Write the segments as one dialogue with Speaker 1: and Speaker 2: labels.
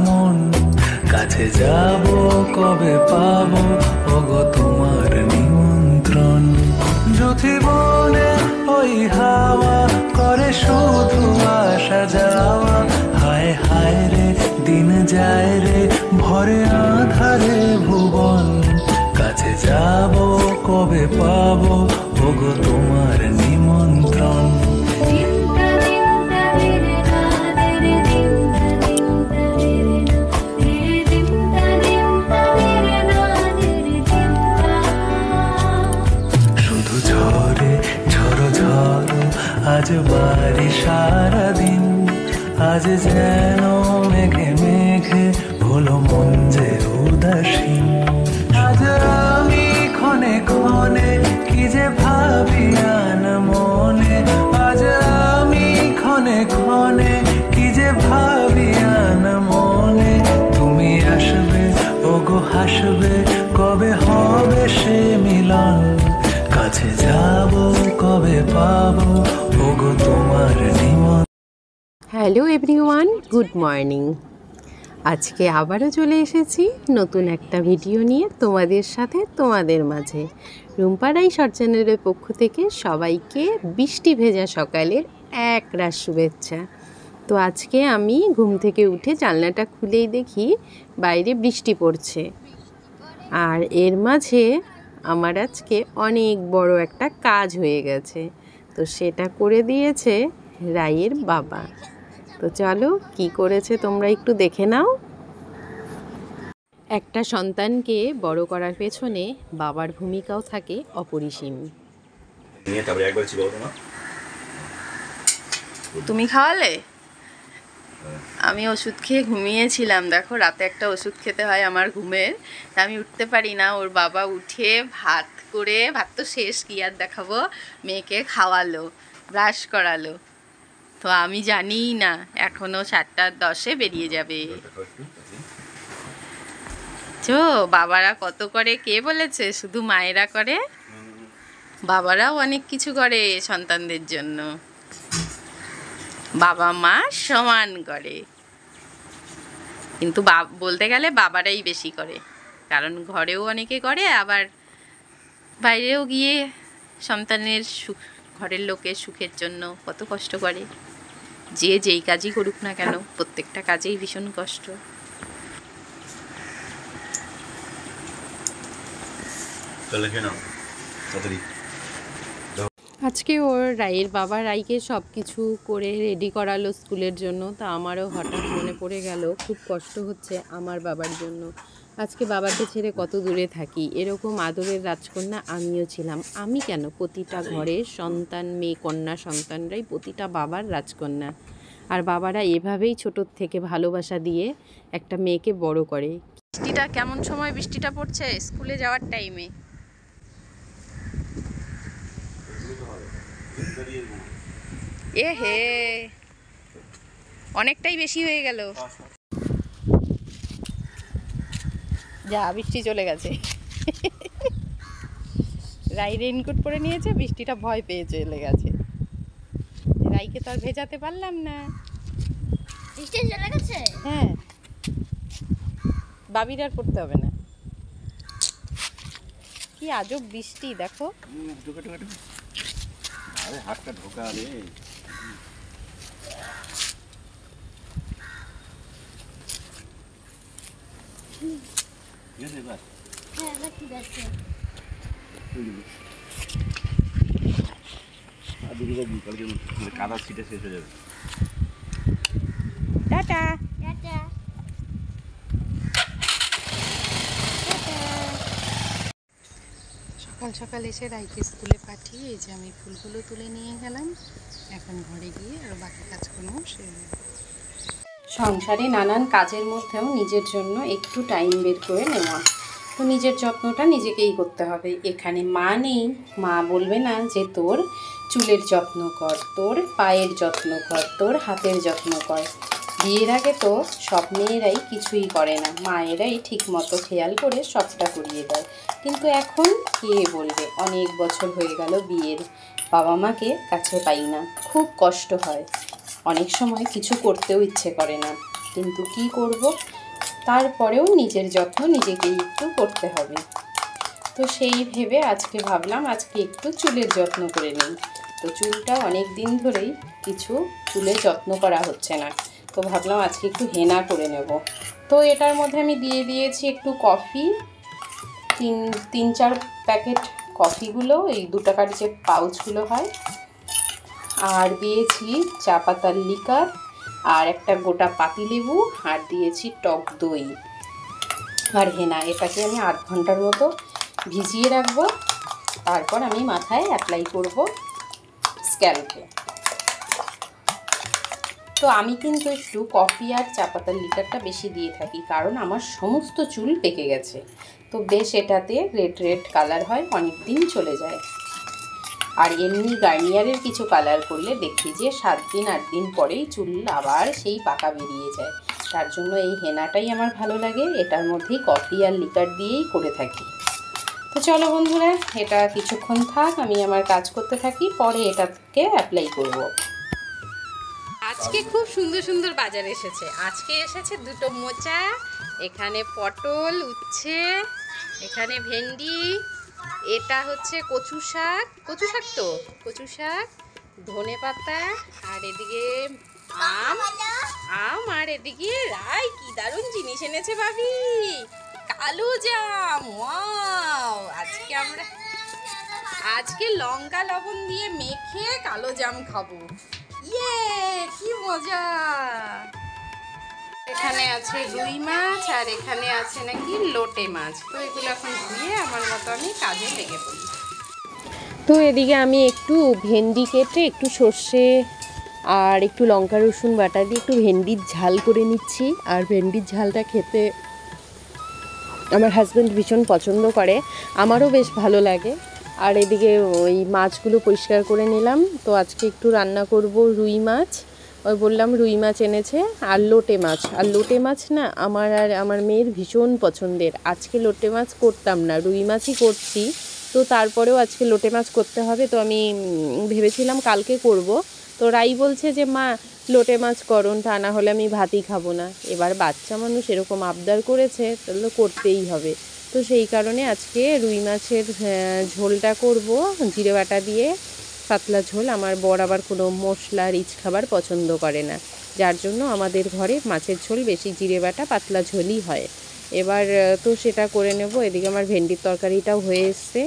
Speaker 1: মন, কাছে যাব কবে পাবো ওগো তোমার নিমন্ত্রণ। যুথি বনে ওই হাওয়া করে শুধু আসা যাওয়া, হায় হায় রে দিন যায় রে ভরে আধারে ভুবন, কাছে যাব কবে পাবো ওগো তোমার নিমন্ত্রণ। শুধু ঝরে ঝড়ো ঝড়ো আজ বাড়ি সারাদিন, আজ যেন মেঘে মেঘে হলো মন যে উদাসীন। আজ আমি ক্ষণে ক্ষণে কি যে ভাবি আন মনে, আজ আমি ক্ষণে ক্ষণে কি যে ভাবি আন মনে। তুমি আসবে ওগো হাসবে কবে হবে সে মিলন, কাছে যাব কবে পাবো ওগো তোমার নিমন্ত্রণ।
Speaker 2: Hello everyone, good morning. আজকে আবারও চলে এসেছি নতুন একটা ভিডিও নিয়ে তোমাদের সাথে, তোমাদের মাঝে। রুম্পারাই শর্ট চ্যানেলের পক্ষ থেকে সবাইকে বৃষ্টি ভেজা সকালের এক রাশ শুভেচ্ছা। তো আজকে আমি ঘুম থেকে উঠে জানলাটা খুলেই দেখি বাইরে বৃষ্টি পড়ছে, আর এর মাঝে আমার আজকে অনেক বড় একটা কাজ হয়ে গেছে। তো সেটা করে দিয়েছে রাইয়ের বাবা। তো চলো কি করেছে তোমরা একটু দেখে নাও। একটা সন্তানকে বড় করার পেছনে বাবার ভূমিকাও থাকে অপরিসীম। তুমি খাওয়ালে, আমি ওষুধ খেয়ে ঘুমিয়েছিলাম। দেখো রাতে একটা ওষুধ খেতে হয় আমার ঘুমের, তা আমি উঠতে পারি না। ওর বাবা উঠে ভাত করে, ভাত তো শেষ কি আর দেখাবো, মেয়েকে খাওয়ালো, ব্রাশ করালো। তো আমি জানিই না, এখনো 7:10 বেরিয়ে যাবে। চো বাবারা কত করে কে বলেছে শুধু মায়েরা করে? বাবারাও অনেক কিছু করে সন্তানদের জন্য, বাবা মা সমান করে। কিন্তু বলতে গেলে বাবারাই বেশি করে, কারণ ঘরেও অনেকে করে, আবার বাইরেও গিয়ে সন্তানের সুখ, ঘরের লোকের সুখের জন্য কত কষ্ট করে। যে যেই কাজই করুক না কেন, প্রত্যেকটা কাজেই ভীষণ কষ্ট। আজকে ওর রাইয়ের বাবা রাইকে সব কিছু করে রেডি করালো স্কুলের জন্য। তা আমারও হঠাৎ মনে পড়ে গেল, খুব কষ্ট হচ্ছে আমার বাবার জন্য। আজকে বাবাকে ছেড়ে কত দূরে থাকি। এরকম আদরের রাজকন্যা আমিও ছিলাম। আমি কেন, প্রতিটা ঘরের সন্তান, মেয়ে কন্যা সন্তানরাই প্রতিটা বাবার রাজকন্যা। আর বাবারা এভাবেই ছোটোর থেকে ভালোবাসা দিয়ে একটা মেয়েকে বড় করে। বৃষ্টিটা কেমন সময় বৃষ্টিটা পড়ছে স্কুলে যাওয়ার টাইমে। এ হে, অনেকটাই বেশি হয়ে গেল। যা বৃষ্টি চলে গেছে। রাই রেইনকোট পরে নিয়েছে, বৃষ্টিটা ভয় পেয়ে চলে গেছে। রাইকে তো আর ভেজাতে পারলাম না।
Speaker 3: বৃষ্টি চলে গেছে?
Speaker 2: হ্যাঁ, বাবির আর পড়তে হবে না। কি আজব বৃষ্টি দেখো।
Speaker 4: হাতটা ঢোকা রে। কাদা ছিটে শেষ হয়ে যাবে।
Speaker 2: টাটা। সকাল সকাল এসে রাইকে স্কুলে পাঠিয়ে এই যে আমি ফুলগুলো তুলে নিয়ে গেলাম। এখন ঘরে গিয়ে আর বাকি কাজকর্ম সেরে। সংসারে নানান কাজের মধ্যেও নিজের জন্য একটু টাইম বের করে নেওয়া। তো নিজের যত্নটা নিজেকেই করতে হবে। এখানে মা নেই, মা বলবে না যে তোর চুলের যত্ন কর, তোর পায়ের যত্ন কর, তোর হাতের যত্ন কর। বিয়ের আগে তো সব মেয়েরাই কিছুই করে না, মায়েরাই ঠিক মতো খেয়াল করে সবটা করিয়ে দেয়। কিন্তু এখন কে বলবে, অনেক বছর হয়ে গেল বিয়ের, বাবা মাকে কাছে পাই না, খুব কষ্ট হয়। অনেক সময় কিছু করতেও ইচ্ছে করে না। কিন্তু কি করব, তারপরেও নিজের যত্ন নিজেকেই একটু করতে হবে। তো সেই ভেবে আজকে ভাবলাম আজকে একটু চুলের যত্ন করে নিই। তো চুলটা অনেক দিন ধরেই কিছু চুলের যত্ন করা হচ্ছে না, তো ভাবলাম আজকে একটু হেনা করে নেব। তো এটার মধ্যে আমি দিয়ে দিয়েছি একটু কফি, তিন চার প্যাকেট কফিগুলো, এই 2 টাকার যে পাউচগুলো হয়, আর দিয়েছি চা পাতার লিকার, আর একটা গোটা পাতিলেবু, আর দিয়েছি টক দই আর হেনা। এটাকে আমি 8 ঘন্টার মতো ভিজিয়ে রাখবো, তারপর আমি মাথায় অ্যাপ্লাই করব স্ক্যাল্পে। তো আমি কিন্তু একটু কফি আর চা পাতার লিকারটা বেশি দিয়ে থাকি, কারণ আমার সমস্ত চুল পেকে গেছে। তো বেশ এটাতে রেড রেড কালার হয়, অনেক দিন চলে যায়। আর এমনি গার্নিয়ারের কিছু কালার করলে দেখি যে 7 দিন 8 দিন পরেই চুল আবার সেই পাকা বেরিয়ে যায়। তার জন্য এই হেনাটাই আমার ভালো লাগে, এটার মধ্যেই কফি আর লিকার দিয়েই করে থাকি। তো চলো বন্ধুরা, এটা কিছুক্ষণ থাক, আমি আমার কাজ করতে থাকি, পরে এটাকে অ্যাপ্লাই করব। আজকে খুব সুন্দর সুন্দর বাজার এসেছে। আজকে এসেছে 2টো মোচা, এখানে পটল, উচ্ছে, এখানে ভেন্ডি, এটা হচ্ছে কচু শাক, কচু শাক, ধনে পাতা, আর এদিকে আম, আর এদিকে রাই কি দারুণ জিনিস এনেছে ভাবি, কালো জাম। ওয়াও! আজকে লঙ্কা লবণ দিয়ে মেখে কালো জাম খাবো। ইয়ে, কি মজা! এখানে আছে রুই মাছ, আর এখানে আছে নাকি লোটে মাছ। তো এগুলো এখন ধুয়ে আমার মতো আমি কাজে লেগে পড়ি। তো এদিকে আমি একটু ভেন্ডি কেটে একটু সর্ষে আর একটু লঙ্কা রসুন বাটা দিয়ে একটু ভেন্ডির ঝাল করে নিচ্ছি। আর ভেন্ডির ঝালটা খেতে আমার হাজব্যান্ড ভীষণ পছন্দ করে, আমারও বেশ ভালো লাগে। আর এদিকে ওই মাছগুলো পরিষ্কার করে নিলাম। তো আজকে একটু রান্না করব রুই মাছ, ওই বললাম রুই মাছ এনেছে, আর লোটে মাছ। আর লোটে মাছ না আমার আর আমার মেয়ের ভীষণ পছন্দের। আজকে লোটে মাছ করতাম না, রুই মাছই করছি। তো তারপরেও আজকে লোটে মাছ করতে হবে, তো আমি ভেবেছিলাম কালকে করব। তো রাই বলছে যে মা লোটে মাছ করুন, তা না হলে আমি ভাতই খাবো না। এবার বাচ্চা মানুষ এরকম আবদার করেছে, তাহলে করতেই হবে। তো সেই কারণে আজকে রুই মাছের ঝোলটা করব জিরে বাটা দিয়ে, পাতলা ঝোল। আমার বর আবার কোনো মশলা রিচ খাবার পছন্দ করে না, যার জন্য আমাদের ঘরে মাছের ঝোল বেশি জিরে বাটা পাতলা ঝোলই হয়। এবার তো সেটা করে নেব। এদিকে আমার ভেন্ডির তরকারিটাও হয়ে এসছে।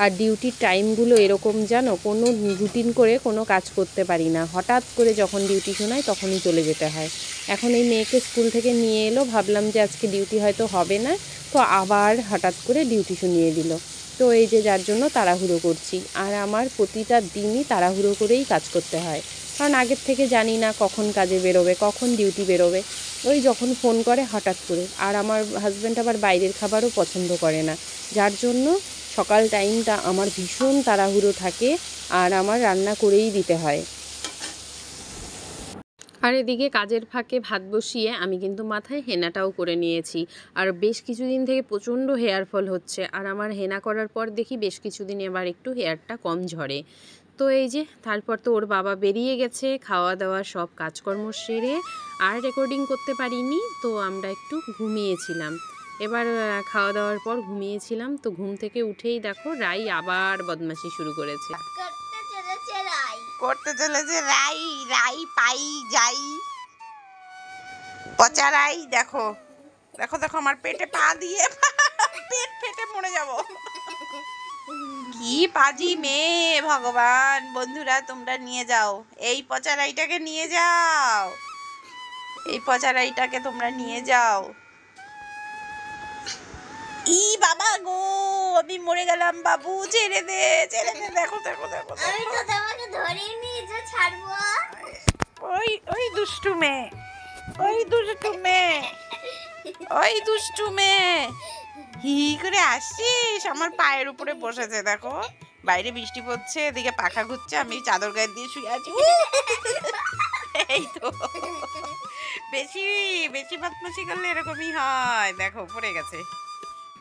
Speaker 2: আর ডিউটির টাইমগুলো এরকম জানো, কোনো রুটিন করে কোনো কাজ করতে পারি না, হঠাৎ করে যখন ডিউটি শোনায় তখনই চলে যেতে হয়। এখন এই মেয়েকে স্কুল থেকে নিয়ে এলো, ভাবলাম যে আজকে ডিউটি হয়তো হবে না, তো আবার হঠাৎ করে ডিউটি শুনিয়ে দিল। তো এই যে যার জন্য তাড়াহুড়ো করছি। আর আমার প্রতিটা দিনই তাড়াহুড়ো করেই কাজ করতে হয়, কারণ আগের থেকে জানি না কখন কাজে বেরোবে, কখন ডিউটি বেরোবে। ওই যখন ফোন করে হঠাৎ করে। আর আমার হাজব্যান্ড আবার বাইরের খাবারও পছন্দ করে না, যার জন্য সকাল টাইমটা আমার ভীষণ তাড়াহুড়ো থাকে, আর আমার রান্না করেই দিতে হয়। আর এদিকে কাজের ফাঁকে ভাত বসিয়ে আমি কিন্তু মাথায় হেনাটাও করে নিয়েছি। আর বেশ কিছুদিন থেকে প্রচণ্ড হেয়ার ফল হচ্ছে, আর আমার হেনা করার পর দেখি বেশ কিছুদিন এবার একটু হেয়ারটা কম ঝরে। তো এই যে তারপর তো ওর বাবা বেরিয়ে গেছে, খাওয়া দাওয়া সব কাজকর্ম সেরে আর রেকর্ডিং করতে পারিনি, তো আমরা একটু ঘুমিয়েছিলাম। এবার খাওয়া দাওয়ার পর ঘুমিয়েছিলাম, তো ঘুম থেকে উঠেই দেখো রাই আবার বদমাশি শুরু করেছে।
Speaker 3: করতে চলেছে রাই।
Speaker 2: রাই পাই যাই পচা রাই। দেখো দেখো দেখো আমার পেটে পা দিয়ে পেট ফেটে মরে যাব। কি পাজি মেয়ে, ভগবান! বন্ধুরা তোমরা নিয়ে যাও এই পচা রাইটাকে, নিয়ে যাও এই পচা রাইটাকে, তোমরা নিয়ে যাও। ই বাবা গো, আমি মরে গেলাম বাবু, ছেড়ে দে ছেড়ে দে। দেখো দেখো দেখো
Speaker 3: আমি তো তোমাকে ধরেই নিয়ে যে ছাড়বো।
Speaker 2: ওই ওই দুষ্টু মেয়ে, ওই দুষ্টু মেয়ে, ওই দুষ্টু মেয়ে, হি করে আসছিস, আমার পায়ের উপরে বসেছে। দেখো বাইরে বৃষ্টি পড়ছে, এদিকে পাখা ঘুরছে, আমি চাদর গায়ে দিয়ে শুয়ে আছি। এই তো বেশি বেশি বদমাশি করলে এরকমই হয়। দেখো পড়ে গেছে।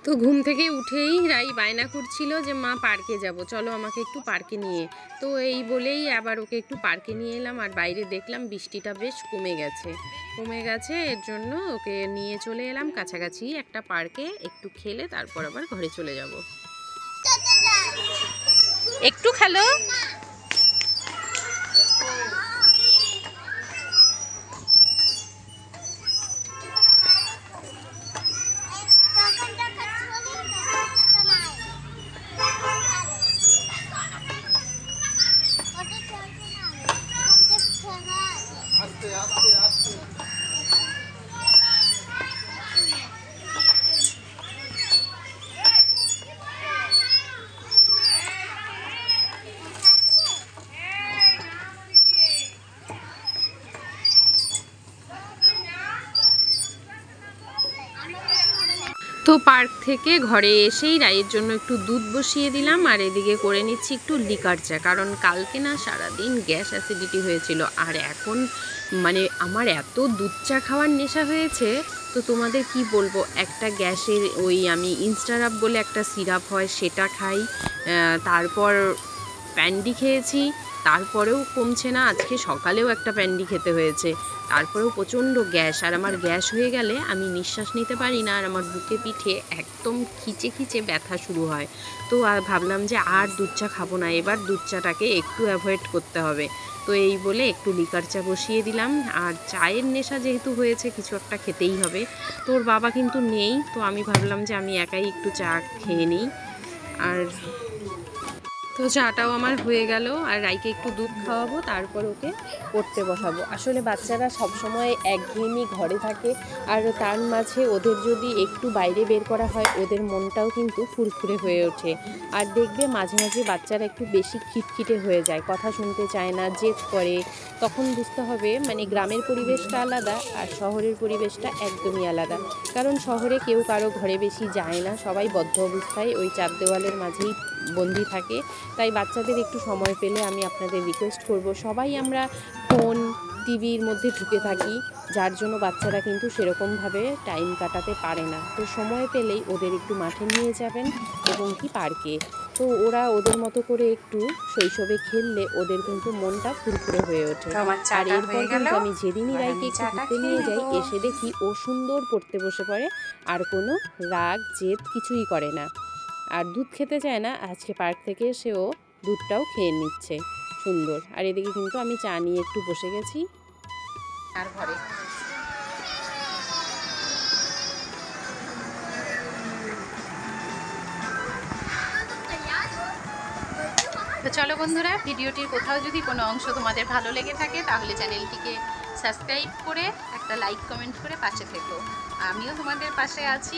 Speaker 2: তো ঘুম থেকে উঠেই রাই বায়না করছিল যে মা পার্কে যাব, চলো আমাকে একটু পার্কে নিয়ে। তো এই বলেই আবার ওকে একটু পার্কে নিয়ে এলাম। আর বাইরে দেখলাম বৃষ্টিটা বেশ কমে গেছে, এর জন্য ওকে নিয়ে চলে এলাম কাছাকাছি একটা পার্কে। একটু খেলে তারপর আবার ঘরে চলে যাব। একটু খেলো। তো পার্ক থেকে ঘরে এসেই রায়ের জন্য একটু দুধ বসিয়ে দিলাম, আর এদিকে করে নিচ্ছি একটু লিকার চা। কারণ কালকে না সারাদিন গ্যাস অ্যাসিডিটি হয়েছিল, আর এখন মানে আমার এত দুধ চা খাওয়ার নেশা হয়েছে, তো তোমাদের কি বলবো। একটা গ্যাসের ওই আমি ইনস্টারাপ বলে একটা সিরাপ হয় সেটা খাই, তারপর প্যান্ডি খেয়েছি, তারপরেও কমছে না। আজকে সকালেও একটা প্যান্ডি খেতে হয়েছে, তারপরেও প্রচণ্ড গ্যাস। আর আমার গ্যাস হয়ে গেলে আমি নিঃশ্বাস নিতে পারি না, আর আমার বুকে পিঠে একদম খিচে খিচে ব্যথা শুরু হয়। তো আর ভাবলাম যে আর দুধ চা খাবো না, এবার দুধ চাটাকে একটু অ্যাভয়েড করতে হবে। তো এই বলে একটু লিকার চা বসিয়ে দিলাম। আর চায়ের নেশা যেহেতু হয়েছে, কিছু একটা খেতেই হবে। তো ওর বাবা কিন্তু নেই, তো আমি ভাবলাম যে আমি একাই একটু চা খেয়ে নিই। আর তো চাটাও আমার হয়ে গেল, আর রাইকে একটু দুধ খাওয়াবো, তারপর ওকে পড়তে বসাবো। আসলে বাচ্চারা সবসময় একঘেয়েমি ঘরে থাকে, আর তার মাঝে ওদের যদি একটু বাইরে বের করা হয়, ওদের মনটাও কিন্তু ফুরফুরে হয়ে ওঠে। আর দেখবে মাঝে মাঝে বাচ্চারা একটু বেশি খিটখিটে হয়ে যায়, কথা শুনতে চায় না, জেদ করে। তখন বুঝতে হবে মানে গ্রামের পরিবেশটা আলাদা আর শহরের পরিবেশটা একদমই আলাদা। কারণ শহরে কেউ কারো ঘরে বেশি যায় না, সবাই বদ্ধ অবস্থায় ওই চার দেওয়ালের মাঝেই বন্দি থাকে। তাই বাচ্চাদের একটু সময় পেলে আমি আপনাদের রিকোয়েস্ট করব, সবাই আমরা ফোন টিভির মধ্যে ঢুকে থাকি, যার জন্য বাচ্চারা কিন্তু সেরকমভাবে টাইম কাটাতে পারে না। তো সময় পেলেই ওদের একটু মাঠে নিয়ে যাবেন এবং কি পার্কে। তো ওরা ওদের মতো করে একটু শৈশবে খেললে ওদের কিন্তু মনটা ফুরফুরে হয়ে ওঠে। আর এরপর কিন্তু আমি যেদিনই রাইকে একটু ঘুরতে নিয়ে যাই, এসে দেখি ও সুন্দর পড়তে বসে পড়ে, আর কোনো রাগ জেদ কিছুই করে না, আর দুধ খেতে চায় না। আজকে পার্ক থেকে এসেও দুধটাও খেয়ে নিচ্ছে সুন্দর। আর এদিকে কিন্তু আমি চা নিয়ে একটু বসে গেছি আর ঘরে। তো চলো বন্ধুরা, ভিডিওটির কোথাও যদি কোনো অংশ তোমাদের ভালো লেগে থাকে, তাহলে চ্যানেলটিকে সাবস্ক্রাইব করে একটা লাইক কমেন্ট করে পাশে থেকো। আমিও তোমাদের পাশে আছি।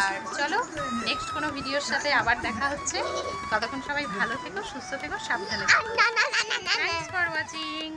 Speaker 2: আর চলো নেক্সট কোনো ভিডিওর সাথে আবার দেখা হচ্ছে। ততক্ষণ সবাই ভালো থেকো, সুস্থ থেকো, সাবধানে থেকো। Thanks for watching.